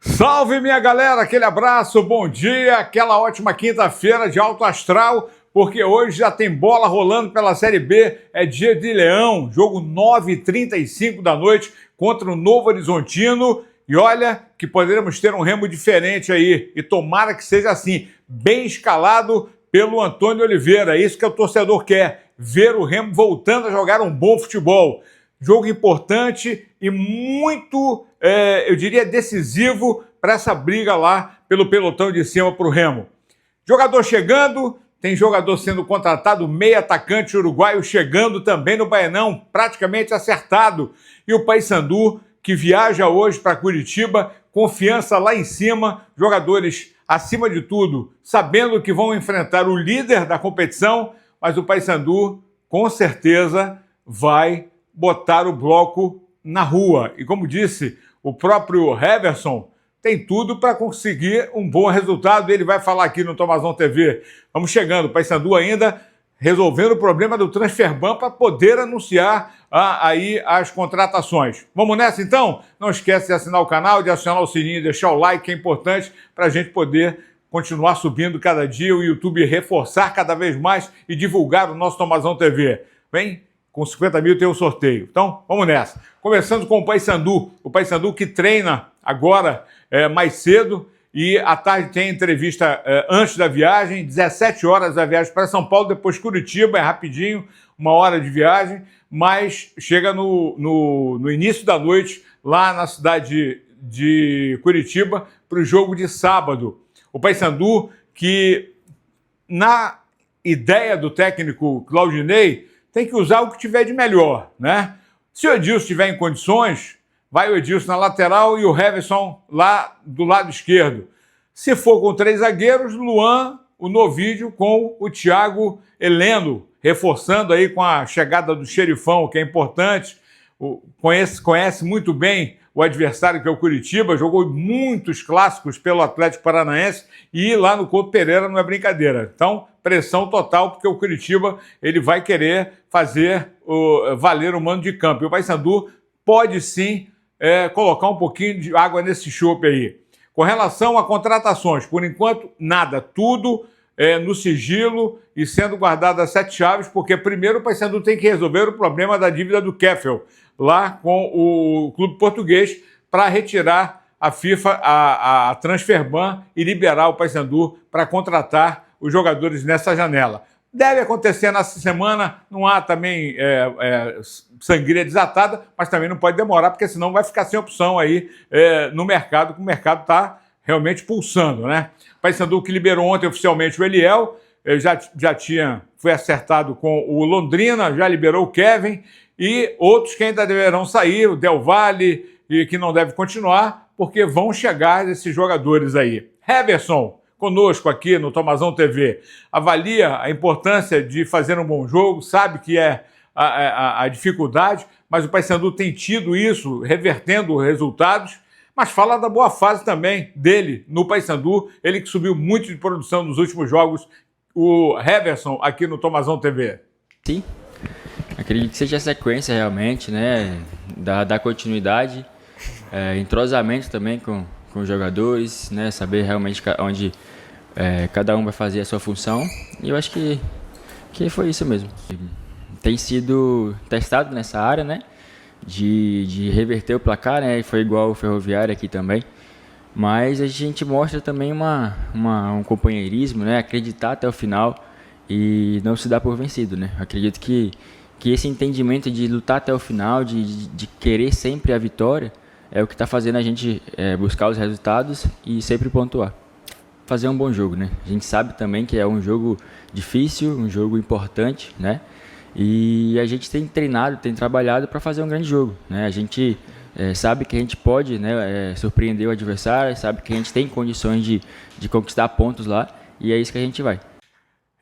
Salve, minha galera, aquele abraço, bom dia, aquela ótima quinta-feira de alto astral, porque hoje já tem bola rolando pela Série B, é dia de Leão, jogo 9h35 da noite contra o Novo Horizontino, e olha que poderemos ter um Remo diferente aí, e tomara que seja assim, bem escalado pelo Antônio Oliveira, isso que o torcedor quer, ver o Remo voltando a jogar um bom futebol. Jogo importante e muito, eu diria, decisivo para essa briga lá pelo pelotão de cima para o Remo. Jogador chegando, tem jogador sendo contratado, meio atacante uruguaio chegando também no Baianão, praticamente acertado. E o Paysandu, que viaja hoje para Curitiba, confiança lá em cima, jogadores acima de tudo, sabendo que vão enfrentar o líder da competição, mas o Paysandu, com certeza, vai botar o bloco na rua. E como disse o próprio Heverson, tem tudo para conseguir um bom resultado. Ele vai falar aqui no Tomazão TV. Vamos chegando, o Paysandu ainda resolvendo o problema do Transferban para poder anunciar aí as contratações. Vamos nessa então? Não esquece de assinar o canal, de acionar o sininho, deixar o like, que é importante para a gente poder continuar subindo cada dia, o YouTube reforçar cada vez mais e divulgar o nosso Tomazão TV. Vem? Com 50 mil tem um sorteio. Então, vamos nessa. Começando com o Paysandu que treina agora mais cedo e à tarde tem entrevista antes da viagem, 17 horas da viagem para São Paulo, depois Curitiba, é rapidinho, 1 hora de viagem, mas chega no início da noite lá na cidade de Curitiba para o jogo de sábado. O Paysandu que, na ideia do técnico Claudinei, tem que usar o que tiver de melhor, né? Se o Edilson estiver em condições, vai o Edilson na lateral e o Heverson lá do lado esquerdo. Se for com 3 zagueiros, Luan, o Novídio com o Thiago Heleno, reforçando aí com a chegada do Xerifão, que é importante, conhece muito bem o adversário que é o Curitiba, jogou muitos clássicos pelo Atlético Paranaense e lá no Couto Pereira não é brincadeira. Então, pressão total, porque o Curitiba ele vai querer fazer valer o mando de campo. E o Paysandu pode sim colocar um pouquinho de água nesse chope aí. Com relação a contratações, por enquanto, nada. Tudo no sigilo e sendo guardado a 7 chaves, porque primeiro o Paysandu tem que resolver o problema da dívida do Keffel, lá com o clube português, para retirar a FIFA, a Transferban e liberar o Paysandu para contratar os jogadores nessa janela. Deve acontecer nessa semana, não há também sangria desatada, mas também não pode demorar, porque senão vai ficar sem opção aí no mercado, porque o mercado está realmente pulsando, né? O Paysandu que liberou ontem oficialmente o Eliel, foi acertado com o Londrina, já liberou o Kevin, e outros que ainda deverão sair, o Del Valle, e que não deve continuar, porque vão chegar esses jogadores aí. Heverson, conosco aqui no Tomazão TV, avalia a importância de fazer um bom jogo, sabe que é a dificuldade, mas o Paysandu tem tido isso, revertendo resultados, mas fala da boa fase também dele no Paysandu, ele que subiu muito de produção nos últimos jogos, o Heverson aqui no Tomazão TV. Sim, acredito que seja a sequência realmente, né, da continuidade, entrosamento também com os jogadores, né, saber realmente onde cada um vai fazer a sua função, e eu acho que foi isso mesmo. Tem sido testado nessa área, né, de reverter o placar, né, foi igual o Ferroviário aqui também, mas a gente mostra também um companheirismo, né, acreditar até o final e não se dar por vencido, né. Eu acredito que esse entendimento de lutar até o final, de querer sempre a vitória, é o que está fazendo a gente buscar os resultados e sempre pontuar. Fazer um bom jogo, né? A gente sabe também que é um jogo difícil, um jogo importante, né? E a gente tem treinado, tem trabalhado para fazer um grande jogo, né? A gente sabe que a gente pode, né, surpreender o adversário, sabe que a gente tem condições de conquistar pontos lá, e é isso que a gente vai.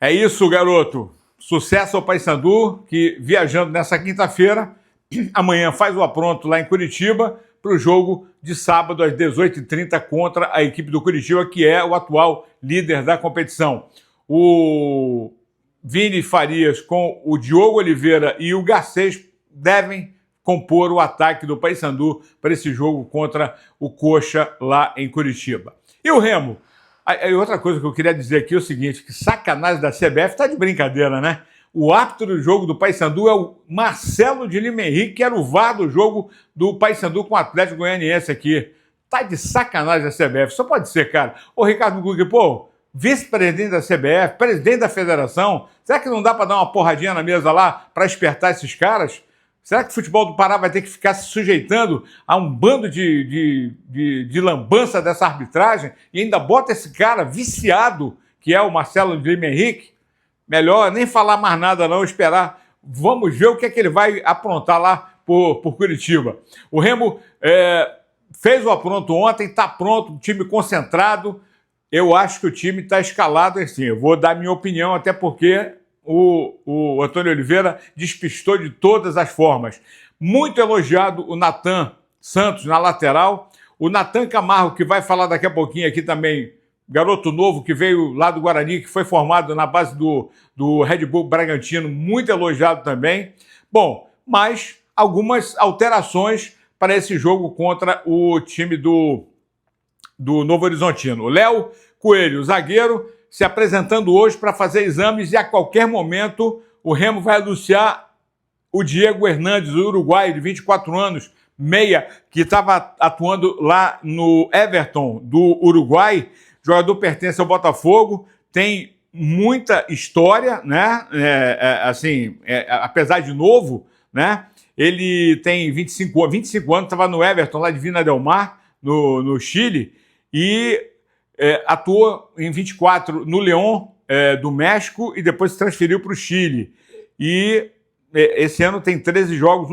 É isso, garoto. Sucesso ao Paysandu, que viajando nessa quinta-feira, amanhã faz o apronto lá em Curitiba, para o jogo de sábado às 18h30 contra a equipe do Curitiba, que é o atual líder da competição. O Vini Farias com o Diogo Oliveira e o Garcês devem compor o ataque do Paysandu para esse jogo contra o Coxa lá em Curitiba. E o Remo? Aí outra coisa que eu queria dizer aqui é o seguinte, que sacanagem da CBF, tá de brincadeira, né? O árbitro do jogo do Paysandu é o Marcelo de Lima Henrique, que era o VAR do jogo do Paysandu com o Atlético Goianiense aqui. Tá de sacanagem da CBF, só pode ser, cara. Ô, Ricardo Gugge, pô, vice-presidente da CBF, presidente da federação, será que não dá para dar uma porradinha na mesa lá para espertar esses caras? Será que o futebol do Pará vai ter que ficar se sujeitando a um bando de lambança dessa arbitragem e ainda bota esse cara viciado, que é o Marcelo de Lima Henrique? Melhor nem falar mais nada não, esperar. Vamos ver o que é que ele vai aprontar lá por Curitiba. O Remo fez o apronto ontem, está pronto, o time concentrado. Eu acho que o time está escalado assim. Eu vou dar minha opinião, até porque o Antônio Oliveira despistou de todas as formas. Muito elogiado o Natan Santos na lateral. O Natan Camargo, que vai falar daqui a pouquinho aqui também, garoto novo que veio lá do Guarani, que foi formado na base do Red Bull Bragantino, muito elogiado também. Bom, mas algumas alterações para esse jogo contra o time do Novo Horizontino. O Léo Coelho, zagueiro, se apresentando hoje para fazer exames e a qualquer momento o Remo vai anunciar o Diego Hernandes, o uruguaio de 24 anos, meia, que estava atuando lá no Everton do Uruguai. O jogador pertence ao Botafogo, tem muita história, né? Apesar de novo, né? Ele tem 25 anos, estava no Everton, lá de Vina del Mar, no Chile, e atuou em 24 no León do México e depois se transferiu para o Chile. E esse ano tem 13 jogos,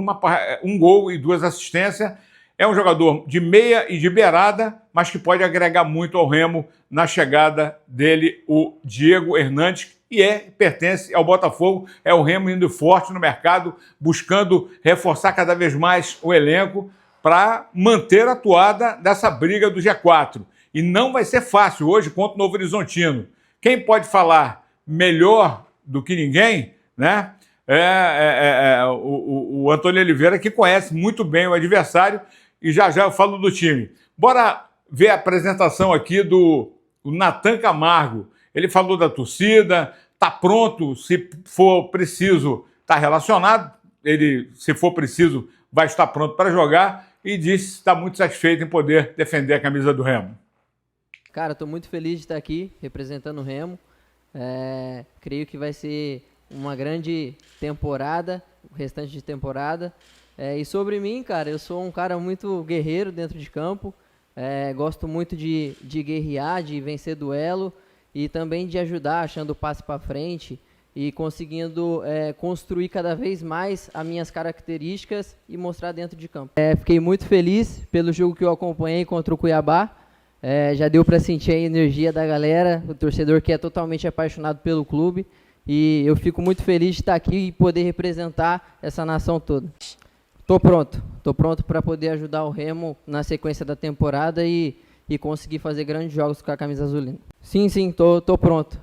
um gol e 2 assistências. É um jogador de meia e de beirada, mas que pode agregar muito ao Remo na chegada dele, o Diego Hernandes, e pertence ao Botafogo. É o Remo indo forte no mercado, buscando reforçar cada vez mais o elenco para manter a toada dessa briga do G4. E não vai ser fácil hoje contra o Novo Horizontino. Quem pode falar melhor do que ninguém, né? O Antônio Oliveira, que conhece muito bem o adversário, e já eu falo do time. Bora ver a apresentação aqui do Natan Camargo. Ele falou da torcida, está pronto, se for preciso, está relacionado, ele, se for preciso, vai estar pronto para jogar, e disse que está muito satisfeito em poder defender a camisa do Remo. Cara, estou muito feliz de estar aqui representando o Remo. Creio que vai ser uma grande temporada, o restante de temporada. E sobre mim, cara, eu sou um cara muito guerreiro dentro de campo. Gosto muito de guerrear, de vencer duelo e também de ajudar, achando o passe para frente e conseguindo construir cada vez mais as minhas características e mostrar dentro de campo. Fiquei muito feliz pelo jogo que eu acompanhei contra o Cuiabá. Já deu para sentir a energia da galera, o torcedor que é totalmente apaixonado pelo clube. E eu fico muito feliz de estar aqui e poder representar essa nação toda. Tô pronto para poder ajudar o Remo na sequência da temporada e conseguir fazer grandes jogos com a camisa azulina. Sim, tô pronto.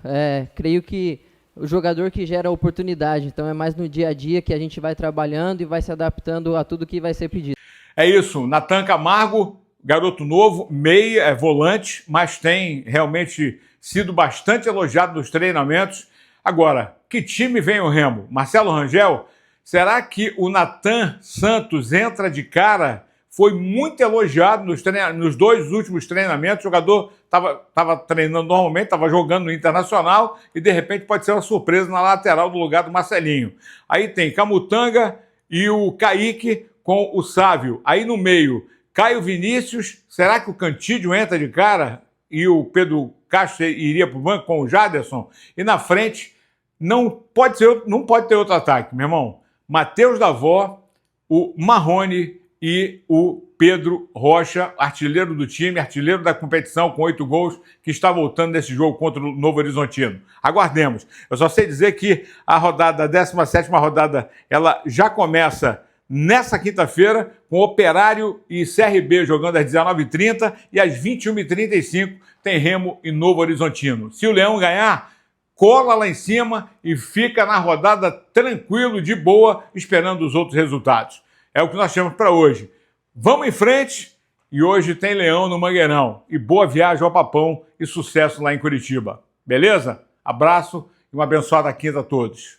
Creio que o jogador que gera oportunidade, então é mais no dia a dia que a gente vai trabalhando e vai se adaptando a tudo que vai ser pedido. É isso, Natan Camargo, garoto novo, meia, volante, mas tem realmente sido bastante elogiado nos treinamentos. Agora, que time vem o Remo? Marcelo Rangel? Será que o Natan Santos entra de cara? Foi muito elogiado nos 2 últimos treinamentos. O jogador estava treinando normalmente, estava jogando no Internacional e, de repente, pode ser uma surpresa na lateral do lugar do Marcelinho. Aí tem Camutanga e o Kaique com o Sávio. Aí no meio, Caio Vinícius. Será que o Cantídio entra de cara e o Pedro Castro iria para o banco com o Jaderson? E na frente, não pode ter outro ataque, meu irmão. Matheus Davó, o Marrone e o Pedro Rocha, artilheiro do time, artilheiro da competição com 8 gols, que está voltando nesse jogo contra o Novo Horizontino. Aguardemos. Eu só sei dizer que a 17ª rodada, ela já começa nessa quinta-feira, com Operário e CRB jogando às 19h30 e às 21h35 tem Remo e Novo Horizontino. Se o Leão ganhar, cola lá em cima e fica na rodada tranquilo, de boa, esperando os outros resultados. É o que nós temos para hoje. Vamos em frente e hoje tem Leão no Mangueirão. E boa viagem ao Papão e sucesso lá em Curitiba. Beleza? Abraço e uma abençoada quinta a todos.